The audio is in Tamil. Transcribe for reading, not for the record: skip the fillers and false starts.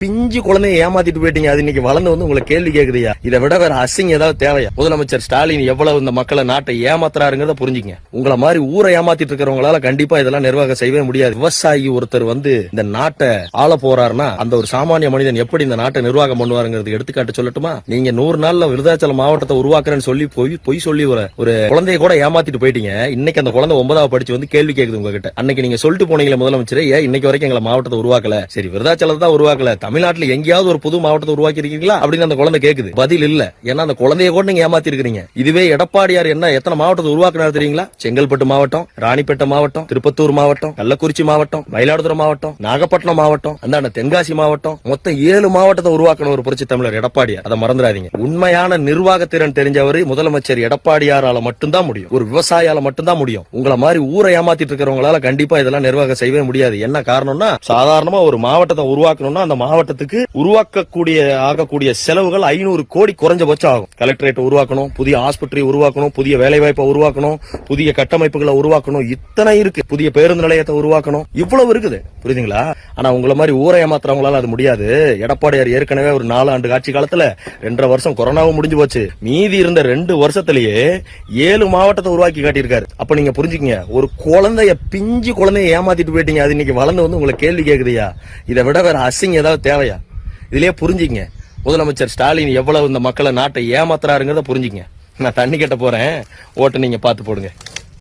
பிஞ்சு குழந்தைய ஏமாத்திட்டு போயிட்டீங்க. அது இன்னைக்கு வளர்ந்து வந்து உங்களை கேள்வி கேக்குதுயா. இதை விட வேற அசிங்க ஏதாவது தேவையா? முதலமைச்சர் ஸ்டாலின் எவ்வளவு இந்த மக்களை நாட்டை ஏமாத்துறாருங்கிறத புரிஞ்சுங்க. உங்களை மாதிரி ஊரை ஏமாத்திட்டு இருக்கிறவங்களால கண்டிப்பா இதெல்லாம் நிர்வாகம் செய்யவே முடியாது. விவசாயி ஒருத்தர் வந்து இந்த நாட்டை ஆள போறாருன்னா அந்த ஒரு சாமானிய மனிதன் எப்படி இந்த நாட்டை நிர்வாகம் பண்ணுவாருங்கிறது எடுத்துக்காட்டு சொல்லட்டுமா? நீங்க 100 நாள்ல விருதாச்சலம் மாவட்டத்தை உருவாக்குறேன்னு சொல்லி பொய் சொல்லி ஒரு குழந்தைய கூட ஏமாத்திட்டு போயிட்டீங்க. இன்னைக்கு அந்த குழந்தை 9வது படிச்சு வந்து கேள்வி கேக்குது உங்ககிட்ட. அன்னைக்கு நீங்க சொல்லிட்டு போனீங்களே முதலமைச்சர், ஏன் இன்னைக்கு வரைக்கும் எங்களை மாவட்டத்தை உருவாக்கல? சரி, விருதாச்சலத்தை தான் உருவாக்கல, தமிழ்நாட்டுல எங்கேயாவது ஒரு புது மாவட்டத்தை உருவாக்கி இருக்கீங்களா அப்படின்னு அந்த குழந்தை கேக்குது. பதில் இல்ல. ஏன்னா அந்த குழந்தைய கூட நீங்க ஏமாத்தி இருக்கீங்க. இதுவே எடப்பாடியார் என்ன எத்தனை மாவட்டத்தை உருவாக்குனாரு தெரியுங்களா? செங்கல்பட்டு மாவட்டம், ராணிப்பேட்டை மாவட்டம், திருப்பத்தூர் மாவட்டம், கள்ளக்குறிச்சி மாவட்டம், மயிலாடுதுறை மாவட்டம், நாகப்பட்டினம் மாவட்டம், அந்த தென்காசி மாவட்டம், மொத்தம் 7 மாவட்டத்தை உருவாக்கின ஒரு புரட்சி தமிழர் எடப்பாடியார். அதை மறந்துடாதீங்க. உண்மையான நிர்வாகத்திறன் தெரிஞ்சவர் முதலமைச்சர் எடப்பாடியாரால மட்டும்தான் முடியும். ஒரு விவசாயியால மட்டும்தான் முடியும். உங்களை மாதிரி ஊரை ஏமாத்திட்டு இருக்கிறவங்களால கண்டிப்பா இதெல்லாம் நிர்வாகம் செய்யவே முடியாது. என்ன காரணம்னா, சாதாரணமா ஒரு மாவட்டத்தை உருவாக்கணும்னா அந்த மாவட்டத்துக்கு ஆகக்கூடிய செலவுகள் 500 கோடி குறைஞ்சபட்சம் ஆகும். கலெக்டரேட் உருவாக்கணும், புதிய ஆஸ்பத்திரி உருவாக்கணும், புதிய வேலைவாய்ப்பை உருவாக்கணும், புதிய கட்டமைப்புகளை உருவாக்கணும், இத்தனை இருக்கு. புதிய பேருந்து நிலையத்தை உருவாக்கணும், இவ்வளவு இருக்குது. புரியுதுங்களா? ஆனா உங்களை மாதிரி ஊரை ஏமாத்துறவங்களால அது முடியாது. எடப்பாடியார் ஏற்கனவே ஒரு 4 ஆண்டு ஆட்சி காலத்துல 2.5 வருஷம் கொரோனாவும் முடிஞ்சு போச்சு. மீதி இருந்த 2 வருஷத்திலேயே 7 மாவட்டத்தை உருவாக்கி காட்டியிருக்காரு. அப்ப நீங்க புரிஞ்சுக்கங்க, ஒரு பிஞ்சு குழந்தைய ஏமாத்திட்டு போயிட்டீங்க. அது இன்னைக்கு வளர்ந்து வந்து உங்களை கேள்வி கேக்குதுயா. இதை விட வேற அசிங்க ஏதாவது தேவையா? இதுலயே புரிஞ்சுங்க, முதலமைச்சர் ஸ்டாலின் எவ்வளவு இந்த மக்களை நாட்டை ஏமாத்துறாருங்கிறத புரிஞ்சுங்க. நான் தண்ணி கட்ட போறேன், ஓட்டு நீங்க பாத்து போடுங்க.